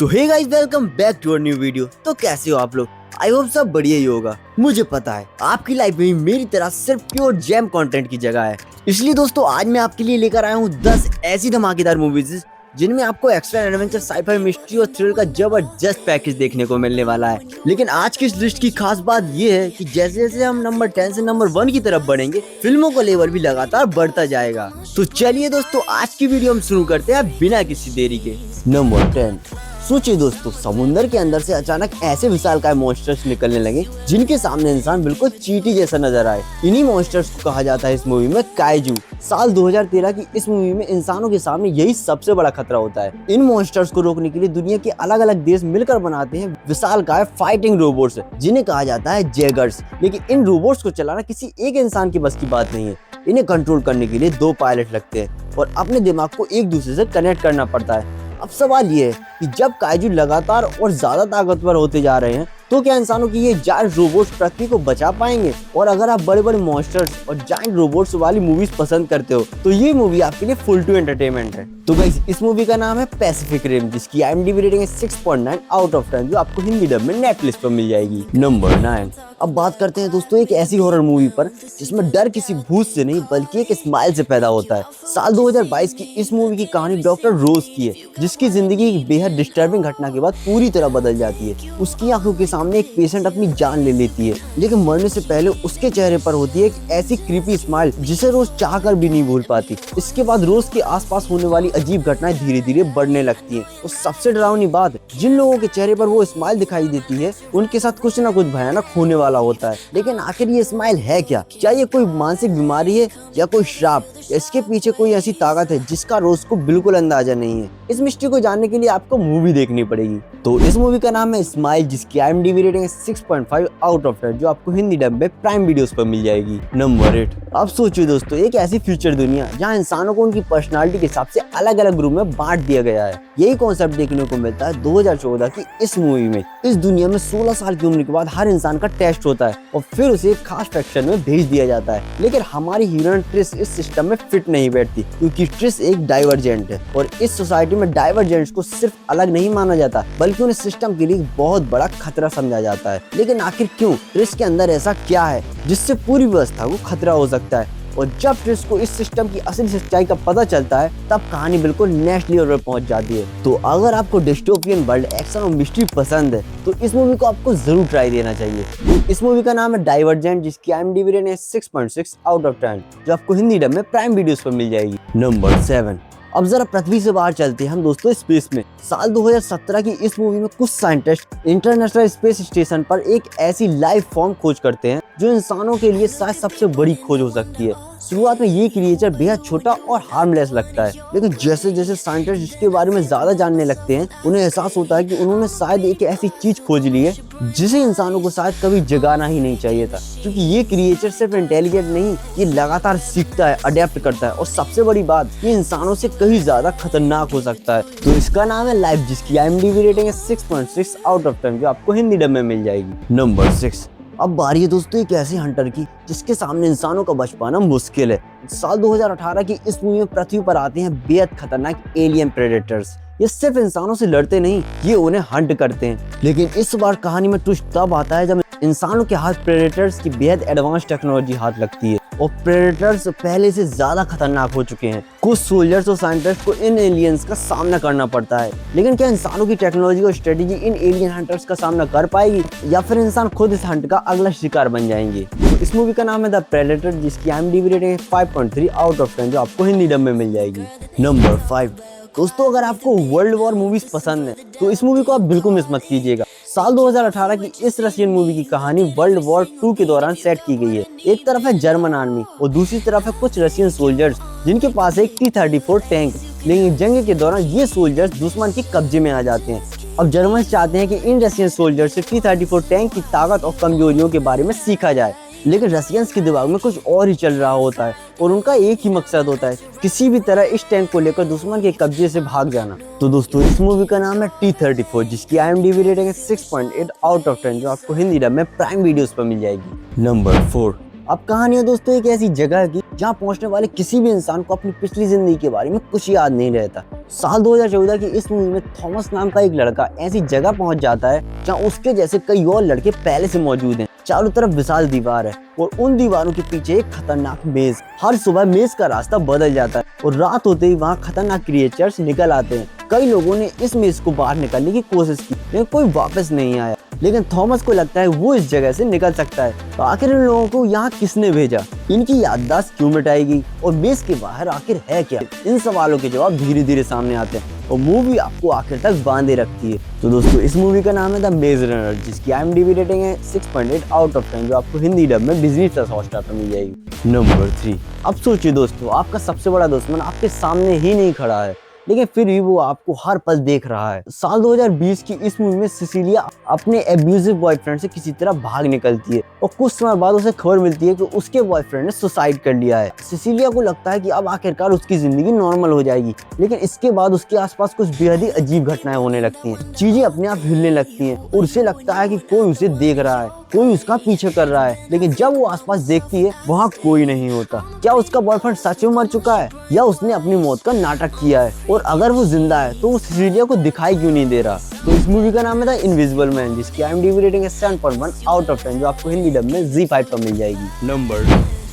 So hey guys, welcome back to our new video. तो कैसे हो आप लोग? आई होप सब बढ़िया ही होगा। मुझे पता है आपकी लाइफ में भी मेरी तरह सिर्फ प्योर जैम कंटेंट की जगह है। इसलिए दोस्तों आज मैं आपके लिए लेकर आया हूँ 10 ऐसी धमाकेदार मूवीज जिनमें आपको एक्स्ट्रा एडवेंचर, साइफाई, मिस्ट्री और थ्रिल का जबरदस्त पैकेज देखने को मिलने वाला है। लेकिन आज की इस लिस्ट की खास बात ये है कि जैसे जैसे हम नंबर 10 से नंबर 1 की तरफ बढ़ेंगे, फिल्मों का लेवल भी लगातार बढ़ता जाएगा। तो चलिए दोस्तों आज की वीडियो हम शुरू करते हैं बिना किसी देरी के। नंबर 10। सोचिए दोस्तों, समुंदर के अंदर से अचानक ऐसे विशालकाय मॉन्स्टर्स निकलने लगे जिनके सामने इंसान बिल्कुल चींटी जैसा नजर आए। इन्हीं मॉन्स्टर्स को कहा जाता है इस मूवी में काइजू। साल 2013 की इस मूवी में इंसानों के सामने यही सबसे बड़ा खतरा होता है। इन मॉन्स्टर्स को रोकने के लिए दुनिया के अलग अलग देश मिलकर बनाते हैं विशालकाय फाइटिंग रोबोट्स, जिन्हें कहा जाता है जैगर्स। लेकिन इन रोबोट्स को चलाना किसी एक इंसान की बस की बात नहीं है। इन्हें कंट्रोल करने के लिए 2 पायलट लगते हैं और अपने दिमाग को एक दूसरे से कनेक्ट करना पड़ता है। अब सवाल ये है कि जब काइजू लगातार और ज्यादा ताकतवर होते जा रहे हैं तो क्या इंसानों की ये जायंट रोबोट्स पृथ्वी को बचा पाएंगे? और अगर आप बड़े बड़े मॉन्स्टर्स और जायंट रोबोट्स वाली मूवीज पसंद करते हो तो ये मूवी आपके लिए फुल टू एंटरटेनमेंट है। तो गाइस इस मूवी का नाम है पैसिफिक रिम, जिसकी IMDb रेटिंग है 6.9 आउट ऑफ 10, जो आपको हिंदी डब में नेटफ्लिक्स पर मिल जाएगी। नंबर 9। अब बात करते हैं दोस्तों एक ऐसी हॉरर मूवी पर जिसमें डर किसी भूत से नहीं बल्कि एक स्माइल से पैदा होता है। साल 2022 की इस मूवी की कहानी डॉक्टर रोज की है, जिसकी जिंदगी एक बेहद डिस्टर्बिंग घटना के बाद पूरी तरह बदल जाती है। उसकी आंखों के सामने एक पेशेंट अपनी जान ले लेती है, लेकिन मरने से पहले उसके चेहरे पर होती है एक ऐसी क्रीपी स्माइल जिसे रोज चाहकर भी नहीं भूल पाती। इसके बाद रोज के आसपास होने वाली अजीब घटनाएं धीरे धीरे बढ़ने लगती हैं। और सबसे डरावनी बात, जिन लोगों के चेहरे पर वो स्माइल दिखाई देती है उनके साथ कुछ ना कुछ भयानक होने वाला होता है। लेकिन आखिर ये स्माइल है क्या? क्या ये कोई मानसिक बीमारी है या कोई श्राप? इसके पीछे कोई ऐसी ताकत है जिसका रोज को बिल्कुल अंदाजा नहीं है? इस मिस्ट्री को जानने के लिए आपको मूवी देखनी पड़ेगी। तो इस मूवी का नाम है स्माइल, जिसकी IMDb रेटिंग है 6.5 आउट ऑफ 10, जो आपको हिंदी डब में प्राइम वीडियोस पर मिल जाएगी। नंबर 8। अब सोचिए दोस्तों एक ऐसी फ्यूचर दुनिया जहां इंसानों को उनकी पर्सनालिटी के हिसाब से अलग अलग ग्रुप में बांट दिया गया है। यही कॉन्सेप्ट देखने को मिलता है 2014 की इस मूवी में। इस दुनिया में 16 साल की उम्र के बाद हर इंसान का टेस्ट होता है और फिर उसे एक खास सेक्शन में भेज दिया जाता है। लेकिन हमारी हीरोइन ट्रिस इस सिस्टम में फिट नहीं बैठती, क्योंकि ट्रिस एक डाइवर्जेंट है और इस सोसाइटी में डाइवर्जेंट्स को सिर्फ अलग नहीं माना जाता बल्कि उन्हें सिस्टम के लिए बहुत बड़ा खतरा समझा जाता है। लेकिन आखिर क्यों? ट्रिस के अंदर ऐसा क्या है जिससे पूरी व्यवस्था को खतरा हो सकता है? और जब ट्रिस को इस सिस्टम की असली सच्चाई का पता चलता है तब कहानी बिल्कुल नेक्स्ट लेवल पर पहुंच जाती है। तो अगर आपको डिस्टोपियन वर्ल्ड, एक्शन और मिस्ट्री पसंद है तो इस मूवी को आपको जरूर ट्राई देना चाहिए। इस मूवी का नाम है डाइवर्जेंट, जिसकी IMDb रेटिंग है 6.6 आउट ऑफ 10, जो आपको हिंदी डब में प्राइम वीडियोस पर मिल जाएगी। नंबर 7। अब जरा पृथ्वी से बाहर चलते हैं हम दोस्तों स्पेस में। साल 2017 की इस मूवी में कुछ साइंटिस्ट इंटरनेशनल स्पेस स्टेशन पर एक ऐसी लाइफ फॉर्म खोज करते हैं जो इंसानों के लिए शायद सबसे बड़ी खोज हो सकती है। शुरुआत में ये क्रिएचर बेहद छोटा और हार्मलेस लगता है, लेकिन जैसे जैसे साइंटिस्ट इसके बारे में ज्यादा जानने लगते हैं उन्हें एहसास होता है कि उन्होंने शायद एक ऐसी चीज खोज ली है जिसे इंसानों को शायद कभी जगाना ही नहीं चाहिए था। क्योंकि ये क्रिएचर सिर्फ इंटेलिजेंट नहीं, ये लगातार सीखता है, अडेप्ट करता है और सबसे बड़ी बात, ये इंसानों से कहीं ज्यादा खतरनाक हो सकता है। तो इसका नाम है लाइफ, जिसकी IMDb रेटिंग है 6.6 आउट ऑफ 10, जो आपको हिंदी डब में मिल जाएगी। नंबर 6। अब बारी है दोस्तों एक ऐसे हंटर की जिसके सामने इंसानों का बच पाना मुश्किल है। साल 2018 की इस मूवी में पृथ्वी पर आते हैं बेहद खतरनाक एलियन प्रेडेटर्स। ये सिर्फ इंसानों से लड़ते नहीं, ये उन्हें हंट करते हैं। लेकिन इस बार कहानी में ट्विस्ट तब आता है जब इंसानों के हाथ प्रेडेटर्स की बेहद एडवांस टेक्नोलॉजी हाथ लगती है और प्रेडेटर्स पहले से ज्यादा खतरनाक हो चुके हैं। कुछ सोल्जर्स और साइंटिस्ट को इन एलियंस का सामना करना पड़ता है। लेकिन क्या इंसानों की टेक्नोलॉजी और स्ट्रेटेजी इन एलियन हंटर्स का सामना कर पाएगी या फिर इंसान खुद इस हंट का अगला शिकार बन जाएंगे? तो इस मूवी का नाम है द प्रेडेटर, जिसकी IMDb रेटिंग है 5.3 आउट ऑफ 10, जो आपको हिंदी डब में मिल जाएगी। नंबर 5। दोस्तों अगर आपको वर्ल्ड वॉर मूवीज पसंद है तो इस मूवी को आप बिल्कुल मिस मत कीजिएगा। साल 2018 की इस रशियन मूवी की कहानी वर्ल्ड वॉर 2 के दौरान सेट की गई है। एक तरफ है जर्मन आर्मी और दूसरी तरफ है कुछ रशियन सोल्जर्स जिनके पास एक T-34 टैंक। लेकिन जंग के दौरान ये सोल्जर्स दुश्मन के कब्जे में आ जाते हैं। अब जर्मन चाहते हैं कि इन रशियन सोल्जर्स से T-34 टैंक की ताकत और कमजोरियों के बारे में सीखा जाए। लेकिन रशियंस के दिमाग में कुछ और ही चल रहा होता है और उनका एक ही मकसद होता है, किसी भी तरह इस टैंक को लेकर दुश्मन के कब्जे से भाग जाना। तो दोस्तों इस मूवी का नाम है T-34, जिसकी IMDb रेटिंग है 6.8 आउट ऑफ 10, जो आपको हिंदी डब में प्राइम वीडियोस पर मिल जाएगी। नंबर 4। अब कहानी है दोस्तों एक ऐसी जगह की जहाँ पहुंचने वाले किसी भी इंसान को अपनी पिछली जिंदगी के बारे में कुछ याद नहीं रहता। साल 2014 की इस मूवी में थॉमस नाम का एक लड़का ऐसी जगह पहुंच जाता है जहाँ उसके जैसे कई और लड़के पहले से मौजूद हैं। चारों तरफ विशाल दीवार है और उन दीवारों के पीछे एक खतरनाक मेज। हर सुबह मेज का रास्ता बदल जाता है और रात होते ही वहाँ खतरनाक क्रिएचर्स निकल आते हैं। कई लोगों ने इस मेज को बाहर निकालने की कोशिश की लेकिन कोई वापस नहीं आया। लेकिन थॉमस को लगता है वो इस जगह से निकल सकता है। तो आखिर इन लोगों को यहाँ किसने भेजा, इनकी याददाश्त क्यों मिटाएगी और मेज के बाहर आखिर है क्या, इन सवालों के जवाब धीरे धीरे सामने आते हैं और मूवी आपको आखिर तक बांधे रखती है। तो दोस्तों इस मूवी का नाम है द मेज रनर, जिसकी IMDb रेटिंग है 6.8 आउट ऑफ 10, जो आपको हिंदी डब में डिज्नी प्लस हॉटस्टार पर मिल जाएगी। नंबर 3। अब सोचिए दोस्तों, आपका सबसे बड़ा दुश्मन आपके सामने ही नहीं खड़ा है लेकिन फिर भी वो आपको हर पल देख रहा है। साल 2020 की इस मूवी में सिसिलिया अपने एब्यूजिव बॉयफ्रेंड से किसी तरह भाग निकलती है और कुछ समय बाद उसे खबर मिलती है कि उसके बॉयफ्रेंड ने सुसाइड कर लिया है। सिसिलिया को लगता है कि अब आखिरकार उसकी जिंदगी नॉर्मल हो जाएगी, लेकिन इसके बाद उसके आसपास कुछ बेहद ही अजीब घटनाएं होने लगती हैं। चीजें अपने आप हिलने लगती हैं और उसे लगता है कि कोई उसे देख रहा है, कोई उसका पीछे कर रहा है। लेकिन जब वो आसपास देखती है वहाँ कोई नहीं होता। क्या उसका बॉयफ्रेंड सच में मर चुका है या उसने अपनी मौत का नाटक किया है? और अगर वो जिंदा है तो वो सिसिलिया को दिखाई क्यों नहीं दे रहा? तो इस मूवी का नाम है द इनविजिबल मैन, जिसकी IMDb रेटिंग है 7.1 आउट ऑफ 10, जो आपको हिंदी डब में ZEE5 पर मिल जाएगी।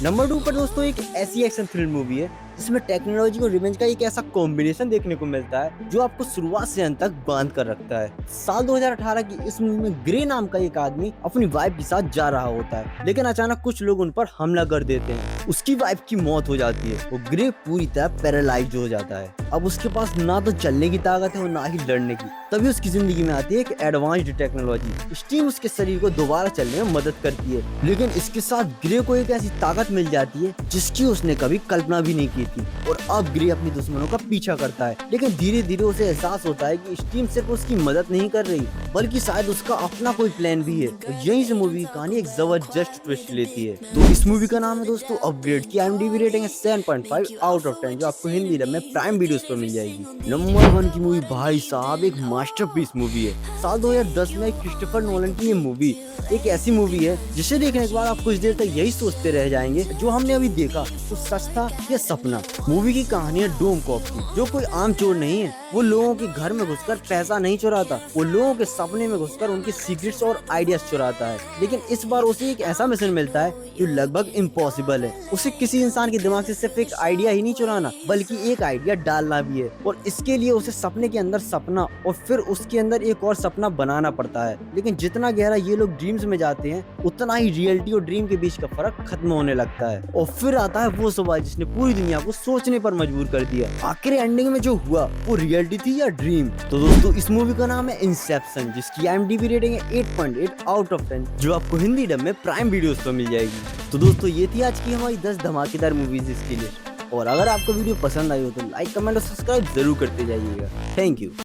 नंबर 2 पर दोस्तों एक ऐसी एक्शन थ्रिल मूवी है जिसमें टेक्नोलॉजी और रिवेंज का एक ऐसा कॉम्बिनेशन देखने को मिलता है जो आपको शुरुआत से अंत तक बांध कर रखता है। साल 2018 की इस मूवी में ग्रे नाम का एक आदमी अपनी वाइफ के साथ जा रहा होता है, लेकिन अचानक कुछ लोग उन पर हमला कर देते हैं। उसकी वाइफ की मौत हो जाती है और ग्रे पूरी तरह पैरालाइज हो जाता है। अब उसके पास ना तो चलने की ताकत है और ना ही लड़ने की। तभी उसकी जिंदगी में आती है एक एडवांस्ड टेक्नोलॉजी। स्टीम उसके शरीर को दोबारा चलने में मदद करती है, लेकिन इसके साथ ग्रे को एक ऐसी ताकत मिल जाती है जिसकी उसने कभी कल्पना भी नहीं की थी। और अब ग्रे अपने दुश्मनों का पीछा करता है, लेकिन धीरे धीरे उसे एहसास होता है कि स्टीम सिर्फ उसकी मदद नहीं कर रही बल्कि शायद उसका अपना कोई प्लान भी है। और यहीं से मूवी की कहानी एक जबरदस्त ट्विस्ट लेती है। तो इस मूवी का नाम है दोस्तों अपग्रेड, की IMDb रेटिंग है 7.5 आउट ऑफ 10, जो आपको हिंदी डब में प्राइम वीडियोस पर मिल जाएगी। नंबर 1 की मूवी भाई साहब एक मास्टरपीस मूवी है। साल 2010 में क्रिस्टोफर नोलन की ये मूवी एक ऐसी मूवी है जिसे देखने के बाद आप कुछ देर तक यही सोचते रह जाएंगे जो हमने अभी देखा तो सच था या सपना। मूवी की कहानी है डोम कॉप की, जो कोई आम चोर नहीं है। वो लोगों के घर में घुसकर पैसा नहीं चुराता, वो लोगों के सपने में घुसकर उनके सीक्रेट्स और आइडियाज चुराता है। लेकिन इस बार उसे एक ऐसा मिशन मिलता है जो लगभग इम्पॉसिबल है। उसे किसी इंसान के दिमाग से सिर्फ एक आइडिया ही नहीं चुराना बल्कि एक आइडिया डालना भी है, और इसके लिए उसे सपने के अंदर सपना और फिर उसके अंदर एक और सपना बनाना पड़ता है। लेकिन जितना गहरा ये लोग ड्रीम्स में जाते हैं उतना ही रियलिटी और ड्रीम के बीच का फर्क खत्म होने लगता है। और फिर आता है वो सवाल जिसने पूरी दुनिया को सोचने पर मजबूर कर दिया, आखिर एंडिंग में जो हुआ वो रियलिटी थी या ड्रीम? तो दोस्तों इस मूवी का नाम है इंसेप्शन, जिसकी IMDb रेटिंग है 8.8 आउट ऑफ 10, जो आपको हिंदी डब में प्राइम वीडियोस पर मिल जाएगी। तो दोस्तों ये थी आज की हमारी 10 धमाकेदार मूवीज इसके लिए। और अगर आपको वीडियो पसंद आई हो तो लाइक, कमेंट और सब्सक्राइब जरूर करते जाइएगा। Thank you.